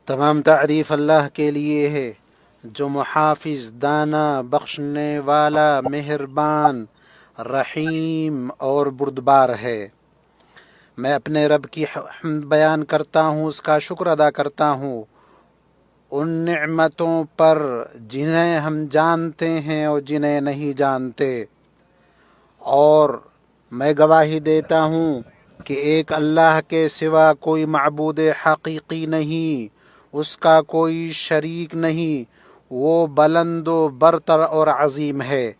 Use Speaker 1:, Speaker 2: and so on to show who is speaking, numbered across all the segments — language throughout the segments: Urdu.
Speaker 1: تمام تعریف اللہ کے لیے ہے جو محافظ، دانا، بخشنے والا، مہربان، رحیم اور بردبار ہے۔ میں اپنے رب کی حمد بیان کرتا ہوں، اس کا شکر ادا کرتا ہوں ان نعمتوں پر جنہیں ہم جانتے ہیں اور جنہیں نہیں جانتے، اور میں گواہی دیتا ہوں کہ ایک اللہ کے سوا کوئی معبود حقیقی نہیں، اس کا کوئی شریک نہیں، وہ بلند و برتر اور عظیم ہے۔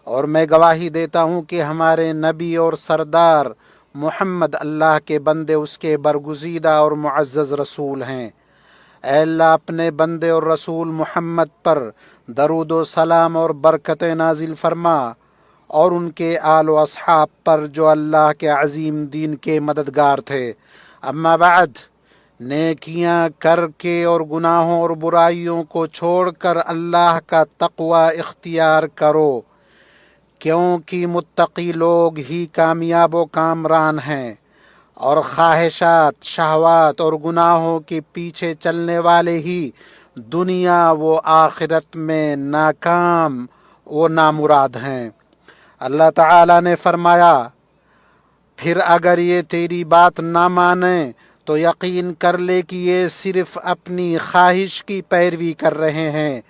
Speaker 1: اور میں گواہی دیتا ہوں کہ ہمارے نبی اور سردار محمد اللہ کے بندے، اس کے برگزیدہ اور معزز رسول ہیں۔ اے اللہ اپنے بندے اور رسول محمد پر درود و سلام اور برکت نازل فرما، اور ان کے آل و اصحاب پر جو اللہ کے عظیم دین کے مددگار تھے۔ اما بعد، نیکیاں کر کے اور گناہوں اور برائیوں کو چھوڑ کر اللہ کا تقوی اختیار کرو، کیونکہ متقی لوگ ہی کامیاب و کامران ہیں، اور خواہشات، شہوات اور گناہوں کے پیچھے چلنے والے ہی دنیا و آخرت میں ناکام و نامراد ہیں۔ اللہ تعالیٰ نے فرمایا، پھر اگر یہ تیری بات نہ مانیں تو یقین کر لے کہ یہ صرف اپنی خواہش کی پیروی کر رہے ہیں،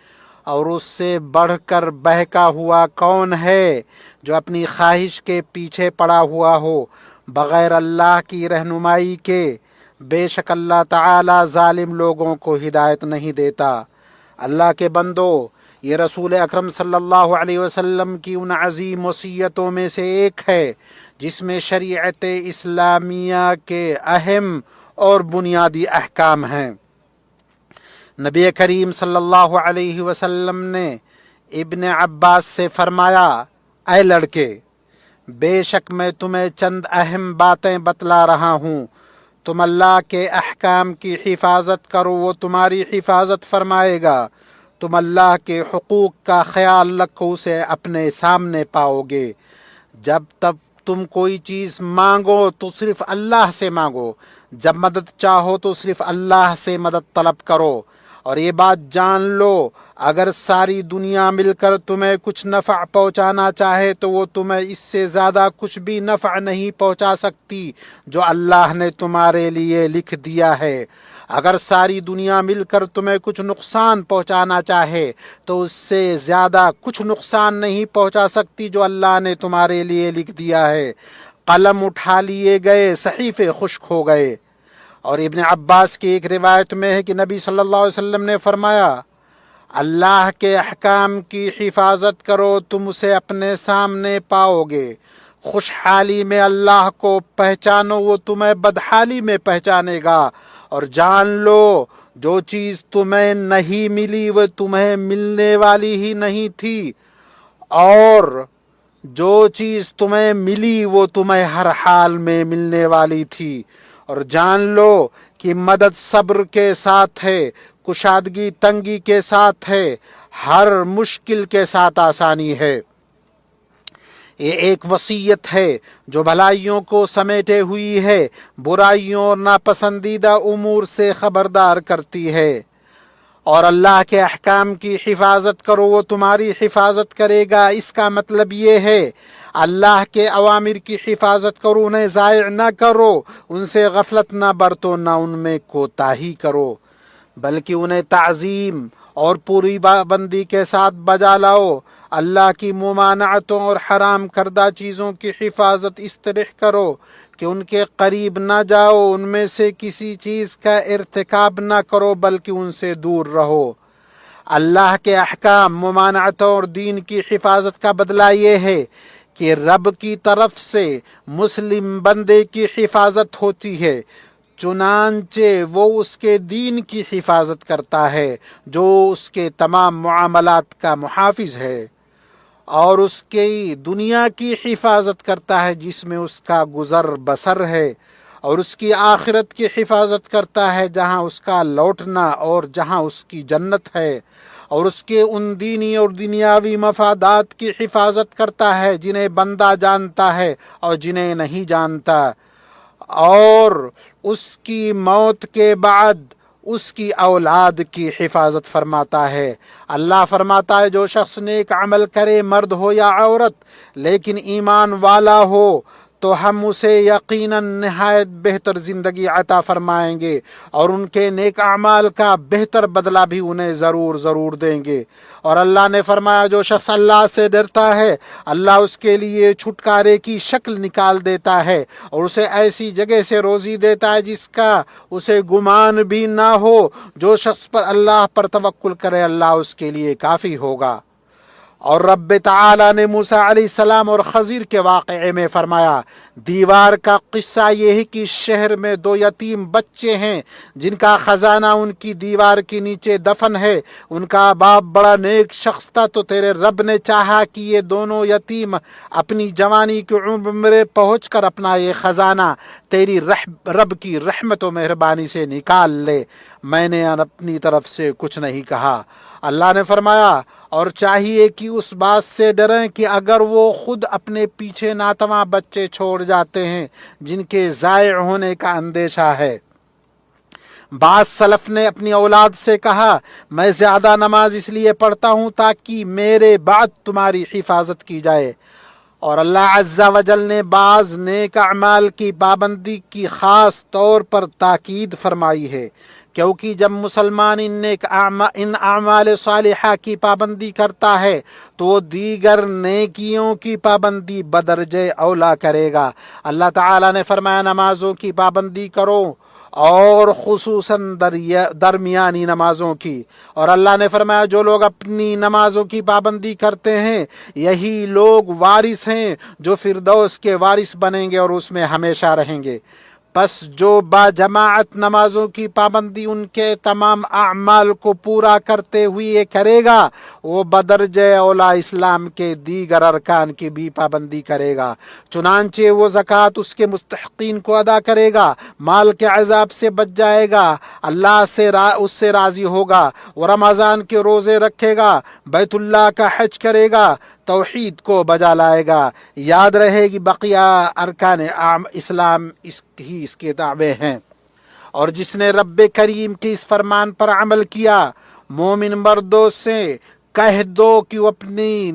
Speaker 1: اور اس سے بڑھ کر بہکا ہوا کون ہے جو اپنی خواہش کے پیچھے پڑا ہوا ہو بغیر اللہ کی رہنمائی کے۔ بے شک اللہ تعالی ظالم لوگوں کو ہدایت نہیں دیتا۔ اللہ کے بندو، یہ رسول اکرم صلی اللہ علیہ وسلم کی ان عظیم وصیتوں میں سے ایک ہے جس میں شریعت اسلامیہ کے اہم اور بنیادی احکام ہیں۔ نبی کریم صلی اللہ علیہ وسلم نے ابن عباس سے فرمایا، اے لڑکے، بے شک میں تمہیں چند اہم باتیں بتلا رہا ہوں، تم اللہ کے احکام کی حفاظت کرو، وہ تمہاری حفاظت فرمائے گا۔ تم اللہ کے حقوق کا خیال رکھو، اسے اپنے سامنے پاؤ گے۔ جب تب تم کوئی چیز مانگو تو صرف اللہ سے مانگو، جب مدد چاہو تو صرف اللہ سے مدد طلب کرو، اور یہ بات جان لو، اگر ساری دنیا مل کر تمہیں کچھ نفع پہنچانا چاہے تو وہ تمہیں اس سے زیادہ کچھ بھی نفع نہیں پہنچا سکتی جو اللہ نے تمہارے لیے لکھ دیا ہے۔ اگر ساری دنیا مل کر تمہیں کچھ نقصان پہنچانا چاہے تو اس سے زیادہ کچھ نقصان نہیں پہنچا سکتی جو اللہ نے تمہارے لیے لکھ دیا ہے۔ قلم اٹھا لیے گئے، صحیفے خشک ہو گئے۔ اور ابن عباس کی ایک روایت میں ہے کہ نبی صلی اللہ علیہ وسلم نے فرمایا، اللہ کے احکام کی حفاظت کرو، تم اسے اپنے سامنے پاؤ گے۔ خوشحالی میں اللہ کو پہچانو، وہ تمہیں بدحالی میں پہچانے گا، اور جان لو جو چیز تمہیں نہیں ملی وہ تمہیں ملنے والی ہی نہیں تھی، اور جو چیز تمہیں ملی وہ تمہیں ہر حال میں ملنے والی تھی۔ اور جان لو کہ مدد صبر کے ساتھ ہے، کشادگی تنگی کے ساتھ ہے، ہر مشکل کے ساتھ آسانی ہے۔ یہ ایک وصیت ہے جو بھلائیوں کو سمیٹے ہوئی ہے، برائیوں اور ناپسندیدہ امور سے خبردار کرتی ہے۔ اور اللہ کے احکام کی حفاظت کرو، وہ تمہاری حفاظت کرے گا۔ اس کا مطلب یہ ہے اللہ کے اوامر کی حفاظت کرو، انہیں ضائع نہ کرو، ان سے غفلت نہ برتو، نہ ان میں کوتاہی کرو، بلکہ انہیں تعظیم اور پوری پابندی کے ساتھ بجا لاؤ۔ اللہ کی ممانعتوں اور حرام کردہ چیزوں کی حفاظت اس طرح کرو کہ ان کے قریب نہ جاؤ، ان میں سے کسی چیز کا ارتکاب نہ کرو بلکہ ان سے دور رہو۔ اللہ کے احکام، ممانعتوں اور دین کی حفاظت کا بدلہ یہ ہے کہ رب کی طرف سے مسلم بندے کی حفاظت ہوتی ہے، چنانچہ وہ اس کے دین کی حفاظت کرتا ہے جو اس کے تمام معاملات کا محافظ ہے، اور اس کی دنیا کی حفاظت کرتا ہے جس میں اس کا گزر بسر ہے، اور اس کی آخرت کی حفاظت کرتا ہے جہاں اس کا لوٹنا اور جہاں اس کی جنت ہے، اور اس کے ان دینی اور دنیاوی مفادات کی حفاظت کرتا ہے جنہیں بندہ جانتا ہے اور جنہیں نہیں جانتا، اور اس کی موت کے بعد اس کی اولاد کی حفاظت فرماتا ہے۔ اللہ فرماتا ہے جو شخص نیک عمل کرے مرد ہو یا عورت لیکن ایمان والا ہو تو ہم اسے یقیناً نہایت بہتر زندگی عطا فرمائیں گے اور ان کے نیک اعمال کا بہتر بدلہ بھی انہیں ضرور دیں گے۔ اور اللہ نے فرمایا جو شخص اللہ سے ڈرتا ہے اللہ اس کے لیے چھٹکارے کی شکل نکال دیتا ہے اور اسے ایسی جگہ سے روزی دیتا ہے جس کا اسے گمان بھی نہ ہو۔ جو شخص پر اللہ پر توکل کرے اللہ اس کے لیے کافی ہوگا۔ اور رب تعالی نے موسیٰ علیہ السلام اور خضر کے واقعے میں فرمایا دیوار کا قصہ یہ ہے کہ شہر میں دو یتیم بچے ہیں جن کا خزانہ ان کی دیوار کے نیچے دفن ہے۔ ان کا باپ بڑا نیک شخص تھا تو تیرے رب نے چاہا کہ یہ دونوں یتیم اپنی جوانی کی عمر میں پہنچ کر اپنا یہ خزانہ تیری رب کی رحمت و مہربانی سے نکال لے۔ میں نے اپنی طرف سے کچھ نہیں کہا۔ اللہ نے فرمایا اور چاہیے کہ اس بات سے ڈریں کہ اگر وہ خود اپنے پیچھے ناتواں بچے چھوڑ جاتے ہیں جن کے ضائع ہونے کا اندیشہ ہے۔ بعض سلف نے اپنی اولاد سے کہا میں زیادہ نماز اس لیے پڑھتا ہوں تاکہ میرے بعد تمہاری حفاظت کی جائے۔ اور اللہ عز و جل نے بعض نیک اعمال کی پابندی کی خاص طور پر تاکید فرمائی ہے کیونکہ جب مسلمان ان اعمال صالحہ کی پابندی کرتا ہے تو وہ دیگر نیکیوں کی پابندی بدرجہ اولا کرے گا۔ اللہ تعالیٰ نے فرمایا نمازوں کی پابندی کرو اور خصوصاً درمیانی نمازوں کی۔ اور اللہ نے فرمایا جو لوگ اپنی نمازوں کی پابندی کرتے ہیں یہی لوگ وارث ہیں جو فردوس کے وارث بنیں گے اور اس میں ہمیشہ رہیں گے۔ پس جو با جماعت نمازوں کی پابندی ان کے تمام اعمال کو پورا کرتے ہوئے کرے گا وہ بدرجہ اولا اسلام کے دیگر ارکان کی بھی پابندی کرے گا۔ چنانچہ وہ زکوٰۃ اس کے مستحقین کو ادا کرے گا، مال کے عذاب سے بچ جائے گا، اللہ اس سے راضی ہوگا، وہ رمضان کے روزے رکھے گا، بیت اللہ کا حج کرے گا، توحید کو بجا لائے گا۔ یاد رہے کہ بقیہ ارکان اسلام اس کے تابع ہیں۔ اور جس نے رب کریم کے اس فرمان پر عمل کیا مومن مردوں سے کہہ دو کہ وہ اپنی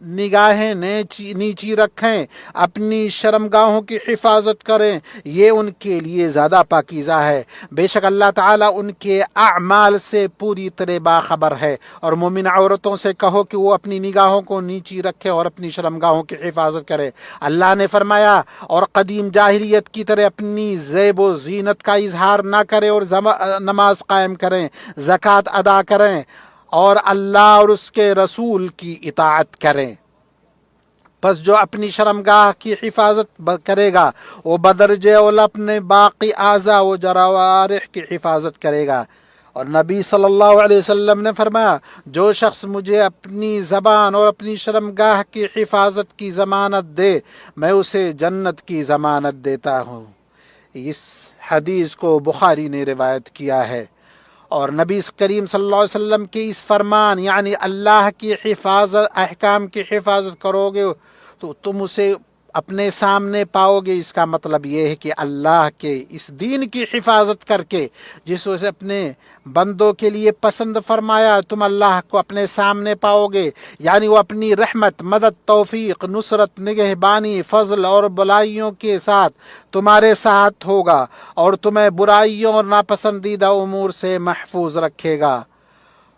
Speaker 1: نگاہیں نیچی رکھیں، اپنی شرمگاہوں کی حفاظت کریں، یہ ان کے لیے زیادہ پاکیزہ ہے۔ بے شک اللہ تعالیٰ ان کے اعمال سے پوری طرح باخبر ہے۔ اور مومن عورتوں سے کہو کہ وہ اپنی نگاہوں کو نیچی رکھے اور اپنی شرمگاہوں کی حفاظت کرے۔ اللہ نے فرمایا اور قدیم جاہلیت کی طرح اپنی زیب و زینت کا اظہار نہ کریں اور نماز قائم کریں، زکوٰۃ ادا کریں اور اللہ اور اس کے رسول کی اطاعت کریں۔ پس جو اپنی شرمگاہ کی حفاظت کرے گا وہ بدرجہ اولا اپنے باقی اعضاء و جوارح کی حفاظت کرے گا۔ اور نبی صلی اللہ علیہ وسلم نے فرمایا جو شخص مجھے اپنی زبان اور اپنی شرمگاہ کی حفاظت کی ضمانت دے میں اسے جنت کی ضمانت دیتا ہوں۔ اس حدیث کو بخاری نے روایت کیا ہے۔ اور نبی کریم صلی اللہ علیہ وسلم کے اس فرمان یعنی اللہ کی حفاظت احکام کی حفاظت کرو گے تو تم اسے اپنے سامنے پاؤ گے، اس کا مطلب یہ ہے کہ اللہ کے اس دین کی حفاظت کر کے جس اسے اپنے بندوں کے لیے پسند فرمایا تم اللہ کو اپنے سامنے پاؤ گے، یعنی وہ اپنی رحمت، مدد، توفیق، نصرت، نگہبانی، فضل اور بلائیوں کے ساتھ تمہارے ساتھ ہوگا اور تمہیں برائیوں اور ناپسندیدہ امور سے محفوظ رکھے گا۔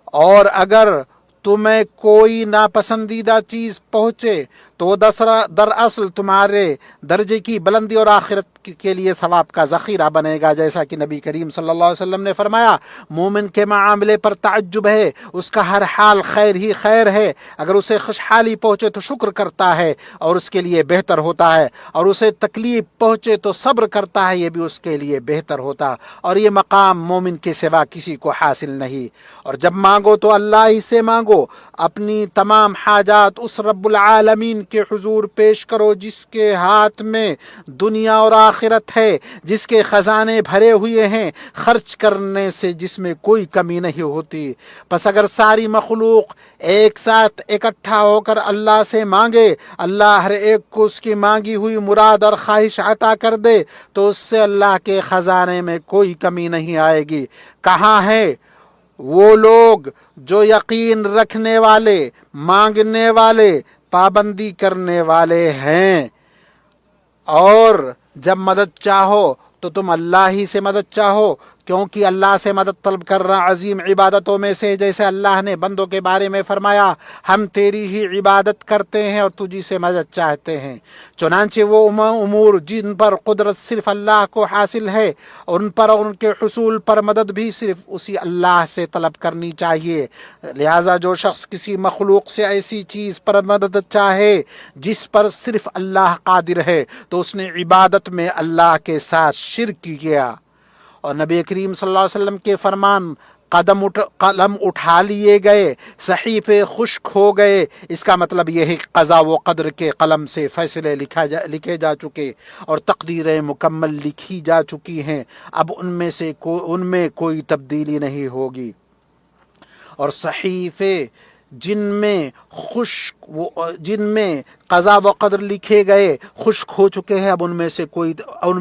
Speaker 1: اور اگر تمہیں کوئی ناپسندیدہ چیز پہنچے تو دراصل تمہارے درجے کی بلندی اور آخرت کے لیے ثواب کا ذخیرہ بنے گا، جیسا کہ نبی کریم صلی اللہ علیہ وسلم نے فرمایا مومن کے معاملے پر تعجب ہے، اس کا ہر حال خیر ہی خیر ہے، اگر اسے خوشحالی پہنچے تو شکر کرتا ہے اور اس کے لیے بہتر ہوتا ہے، اور اسے تکلیف پہنچے تو صبر کرتا ہے، یہ بھی اس کے لیے بہتر ہوتا، اور یہ مقام مومن کے سوا کسی کو حاصل نہیں۔ اور جب مانگو تو اللہ ہی سے مانگو، اپنی تمام حاجات اس رب العالمین کے حضور پیش کرو جس کے ہاتھ میں دنیا اور آخرت ہے، جس کے خزانے بھرے ہوئے ہیں، خرچ کرنے سے جس میں کوئی کمی نہیں ہوتی۔ پس اگر ساری مخلوق ایک ساتھ اکٹھا ہو کر اللہ سے مانگے، اللہ ہر ایک کو اس کی مانگی ہوئی مراد اور خواہش عطا کر دے تو اس سے اللہ کے خزانے میں کوئی کمی نہیں آئے گی۔ کہاں ہے وہ لوگ جو یقین رکھنے والے، مانگنے والے، پابندی کرنے والے ہیں؟ اور جب مدد چاہو تو تم اللہ ہی سے مدد چاہو، کیونکہ اللہ سے مدد طلب کرنا عظیم عبادتوں میں سے، جیسے اللہ نے بندوں کے بارے میں فرمایا ہم تیری ہی عبادت کرتے ہیں اور تجھی سے مدد چاہتے ہیں۔ چنانچہ وہ امور جن پر قدرت صرف اللہ کو حاصل ہے، ان پر اور ان کے حصول پر مدد بھی صرف اسی اللہ سے طلب کرنی چاہیے۔ لہذا جو شخص کسی مخلوق سے ایسی چیز پر مدد چاہے جس پر صرف اللہ قادر ہے تو اس نے عبادت میں اللہ کے ساتھ شرک کیا۔ اور نبی کریم صلی اللہ علیہ وسلم کے فرمان قلم اٹھا لیے گئے، صحیفے خشک ہو گئے، اس کا مطلب یہ ہے کہ قضا و قدر کے قلم سے فیصلے لکھے جا چکے اور تقدیریں مکمل لکھی جا چکی ہیں، اب ان میں کوئی تبدیلی نہیں ہوگی۔ اور صحیفے جن میں قضا و قدر لکھے گئے خشک ہو چکے ہیں، اب ان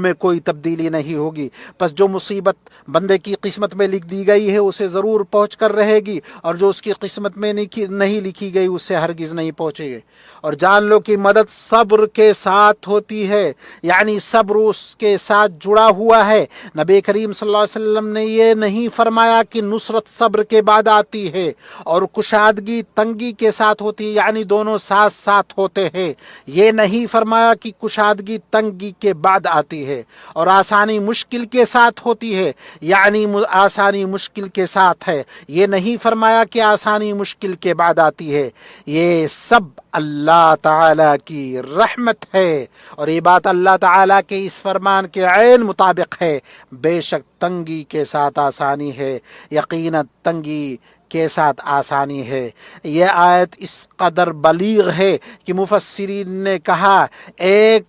Speaker 1: میں کوئی تبدیلی نہیں ہوگی۔ پس جو مصیبت بندے کی قسمت میں لکھ دی گئی ہے اسے ضرور پہنچ کر رہے گی، اور جو اس کی قسمت میں نہیں لکھی گئی اسے ہرگز نہیں پہنچے گی۔ اور جان لو کہ مدد صبر کے ساتھ ہوتی ہے، یعنی صبر اس کے ساتھ جڑا ہوا ہے۔ نبی کریم صلی اللہ علیہ وسلم نے یہ نہیں فرمایا کہ نصرت صبر کے بعد آتی ہے اور کشادگی تنگی کے ساتھ ہوتی ہے، یعنی دونوں ساتھ ساتھ ہوتے ہیں۔ یہ نہیں فرمایا کہ کشادگی تنگی کے بعد آتی ہے، اور آسانی مشکل کے ساتھ ہوتی ہے، یعنی آسانی مشکل کے ساتھ ہے۔ یہ نہیں فرمایا کہ آسانی مشکل کے بعد آتی ہے۔ یہ سب اللہ تعالی کی رحمت ہے، اور یہ بات اللہ تعالی کے اس فرمان کے عین مطابق ہے۔ بے شک تنگی کے ساتھ آسانی ہے، یقیناً تنگی کے ساتھ آسانی ہے۔ یہ آیت اس قدر بلیغ ہے کہ مفسرین نے کہا ایک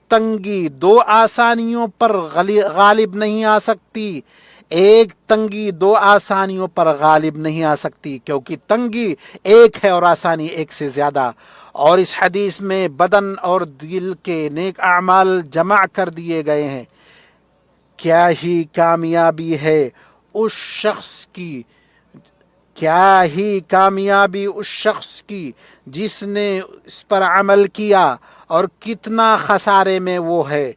Speaker 1: تنگی دو آسانیوں پر غالب نہیں آ سکتی، ایک تنگی دو آسانیوں پر غالب نہیں آ سکتی، کیونکہ تنگی ایک ہے اور آسانی ایک سے زیادہ۔ اور اس حدیث میں بدن اور دل کے نیک اعمال جمع کر دیے گئے ہیں۔ کیا ہی کامیابی ہے اس شخص کی جس نے اس پر عمل کیا، اور کتنا خسارے میں وہ ہے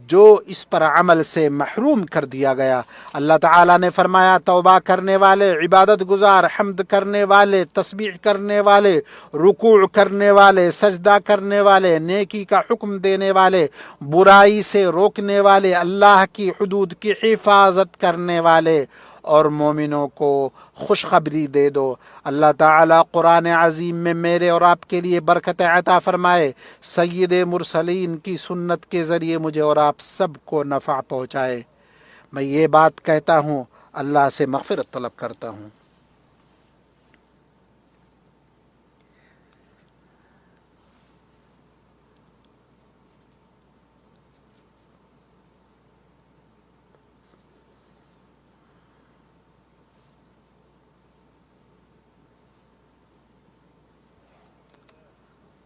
Speaker 1: جو اس پر عمل سے محروم کر دیا گیا۔ اللہ تعالیٰ نے فرمایا توبہ کرنے والے، عبادت گزار، حمد کرنے والے، تسبیح کرنے والے، رکوع کرنے والے، سجدہ کرنے والے، نیکی کا حکم دینے والے، برائی سے روکنے والے، اللہ کی حدود کی حفاظت کرنے والے، اور مومنوں کو خوشخبری دے دو۔ اللہ تعالیٰ قرآن عظیم میں میرے اور آپ کے لیے برکت عطا فرمائے، سید مرسلین کی سنت کے ذریعے مجھے اور آپ سب کو نفع پہنچائے۔ میں یہ بات کہتا ہوں، اللہ سے مغفرت طلب کرتا ہوں۔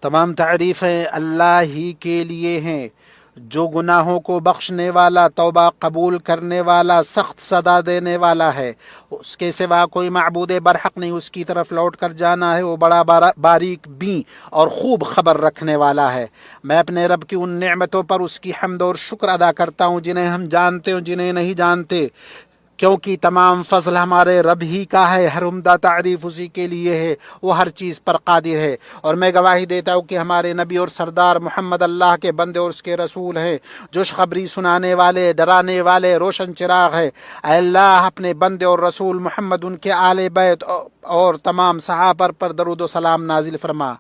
Speaker 1: تمام تعریفیں اللہ ہی کے لیے ہیں، جو گناہوں کو بخشنے والا، توبہ قبول کرنے والا، سخت سزا دینے والا ہے۔ اس کے سوا کوئی معبود برحق نہیں، اس کی طرف لوٹ کر جانا ہے، وہ بڑا باریک بین اور خوب خبر رکھنے والا ہے۔ میں اپنے رب کی ان نعمتوں پر اس کی حمد اور شکر ادا کرتا ہوں جنہیں ہم جانتے ہیں، جنہیں نہیں جانتے، کیونکہ تمام فضل ہمارے رب ہی کا ہے، ہر عمدہ تعریف اسی کے لیے ہے، وہ ہر چیز پر قادر ہے۔ اور میں گواہی دیتا ہوں کہ ہمارے نبی اور سردار محمد اللہ کے بندے اور اس کے رسول ہیں، جو خبری سنانے والے، ڈرانے والے، روشن چراغ ہے۔ اے اللہ اپنے بندے اور رسول محمد، ان کے آل بیت اور تمام صحابہ پر درود و سلام نازل فرما۔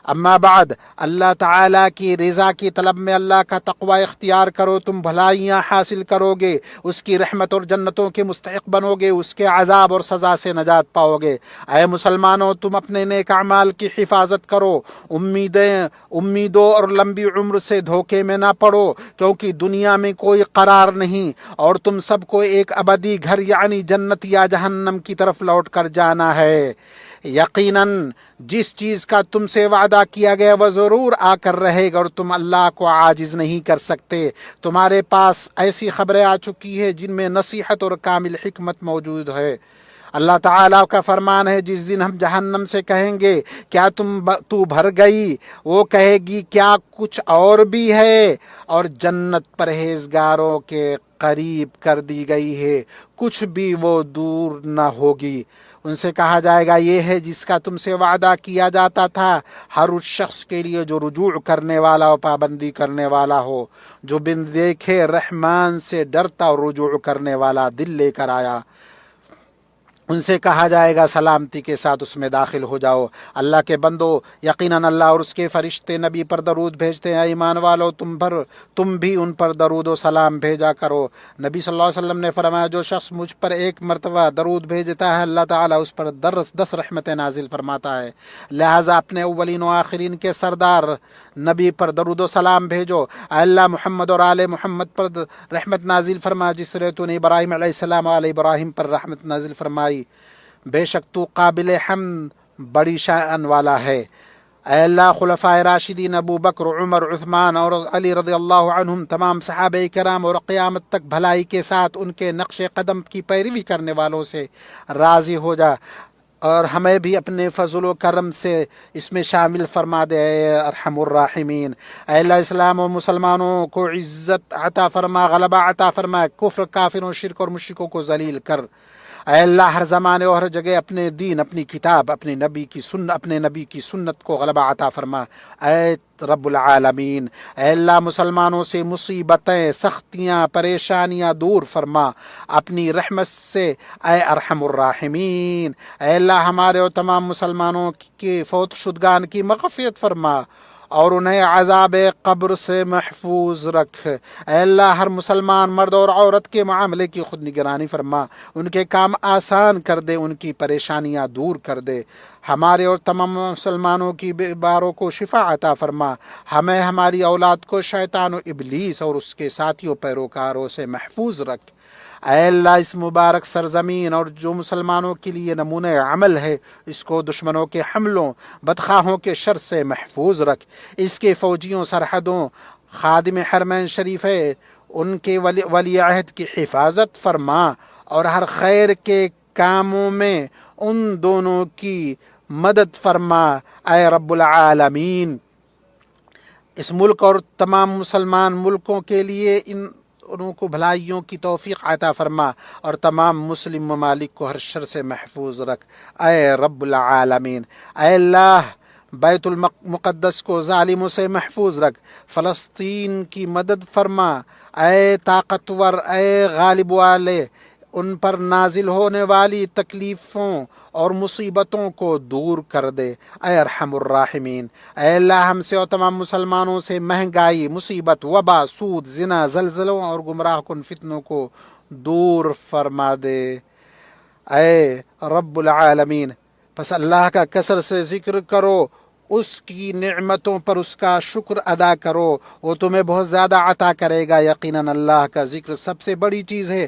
Speaker 1: اما بعد، اللہ تعالیٰ کی رضا کی طلب میں اللہ کا تقوی اختیار کرو، تم بھلائیاں حاصل کرو گے، اس کی رحمت اور جنتوں کے مستحق بنو گے، اس کے عذاب اور سزا سے نجات پاؤ گے۔ اے مسلمانوں، تم اپنے نیک اعمال کی حفاظت کرو، امیدوں اور لمبی عمر سے دھوکے میں نہ پڑو، کیونکہ دنیا میں کوئی قرار نہیں اور تم سب کو ایک ابدی گھر یعنی جنت یا جہنم کی طرف لوٹ کر جانا ہے۔ یقیناً جس چیز کا تم سے وعدہ کیا گیا وہ ضرور آ کر رہے گا اور تم اللہ کو عاجز نہیں کر سکتے۔ تمہارے پاس ایسی خبریں آ چکی ہے جن میں نصیحت اور کامل حکمت موجود ہے۔ اللہ تعالیٰ کا فرمان ہے، جس دن ہم جہنم سے کہیں گے کیا تو بھر گئی، وہ کہے گی کیا کچھ اور بھی ہے، اور جنت پرہیزگاروں کے قریب کر دی گئی ہے، کچھ بھی وہ دور نہ ہوگی۔ ان سے کہا جائے گا یہ ہے جس کا تم سے وعدہ کیا جاتا تھا، ہر اس شخص کے لیے جو رجوع کرنے والا اور پابندی کرنے والا ہو، جو بن دیکھے رحمان سے ڈرتا اور رجوع کرنے والا دل لے کر آیا۔ ان سے کہا جائے گا سلامتی کے ساتھ اس میں داخل ہو جاؤ۔ اللہ کے بندو، یقیناً اللہ اور اس کے فرشتے نبی پر درود بھیجتے ہیں۔ ایمان والو، تم بھی ان پر درود و سلام بھیجا کرو۔ نبی صلی اللہ علیہ وسلم نے فرمایا، جو شخص مجھ پر ایک مرتبہ درود بھیجتا ہے اللہ تعالیٰ اس پر 10 رحمتیں نازل فرماتا ہے۔ لہٰذا اپنے اولین و آخرین کے سردار نبی پر درود و سلام بھیجو۔ اے اللہ، محمد اور آل محمد پر رحمت نازل فرما، جس طرح تو نے ابراہیم علیہ السلام و آل ابراہیم پر رحمت نازل فرمائی۔ بے شک تو قابل حمد بڑی شان والا ہے۔ اے اللہ، خلفائے راشدین ابو بکر، عمر، عثمان اور علی رضی اللہ عنہم، تمام صحابہ کرام اور قیامت تک بھلائی کے ساتھ ان کے نقش قدم کی پیروی کرنے والوں سے راضی ہو جا، اور ہمیں بھی اپنے فضل و کرم سے اس میں شامل فرما دے اے ارحم الراحمین۔ اے اللہ، اسلام و مسلمانوں کو عزت عطا فرما، غلبہ عطا فرما، کفر، کافروں، شرک اور مشرکوں کو ذلیل کر۔ اے اللہ، ہر زمانے اور ہر جگہ اپنے دین، اپنی کتاب، اپنے نبی کی سنت کو غلبہ عطا فرما اے رب العالمین۔ اے اللہ، مسلمانوں سے مصیبتیں، سختیاں، پریشانیاں دور فرما اپنی رحمت سے اے ارحم الراحمین۔ اے اللہ، ہمارے اور تمام مسلمانوں کے فوت شدگان کی مغفرت فرما اور انہیں عذاب قبر سے محفوظ رکھ۔ اے اللہ، ہر مسلمان مرد اور عورت کے معاملے کی خود نگرانی فرما، ان کے کام آسان کر دے، ان کی پریشانیاں دور کر دے۔ ہمارے اور تمام مسلمانوں کی بیماروں کو شفا عطا فرما، ہمیں، ہماری اولاد کو شیطان و ابلیس اور اس کے ساتھیوں پیروکاروں سے محفوظ رکھ۔ اے اللہ، اس مبارک سرزمین اور جو مسلمانوں کے لیے نمونہ عمل ہے، اس کو دشمنوں کے حملوں، بدخواہوں کے شر سے محفوظ رکھ۔ اس کے فوجیوں، سرحدوں، خادم حرمین شریف ہے، ان کے ولی عہد کی حفاظت فرما اور ہر خیر کے کاموں میں ان دونوں کی مدد فرما اے رب العالمین۔ اس ملک اور تمام مسلمان ملکوں کے لیے انہوں کو بھلائیوں کی توفیق عطا فرما اور تمام مسلم ممالک کو ہر شر سے محفوظ رکھ اے رب العالمین۔ اے اللہ، بیت المقدس کو ظالموں سے محفوظ رکھ، فلسطین کی مدد فرما اے طاقتور، اے غالب والے، ان پر نازل ہونے والی تکلیفوں اور مصیبتوں کو دور کر دے اے ارحم الراحمین۔ اے اللہ، ہم سے اور تمام مسلمانوں سے مہنگائی، مصیبت، وبا، سود، زنا، زلزلوں اور گمراہ کن فتنوں کو دور فرما دے اے رب العالمین۔ پس اللہ کا کثرت سے ذکر کرو، اس کی نعمتوں پر اس کا شکر ادا کرو، وہ تمہیں بہت زیادہ عطا کرے گا۔ یقیناً اللہ کا ذکر سب سے بڑی چیز ہے۔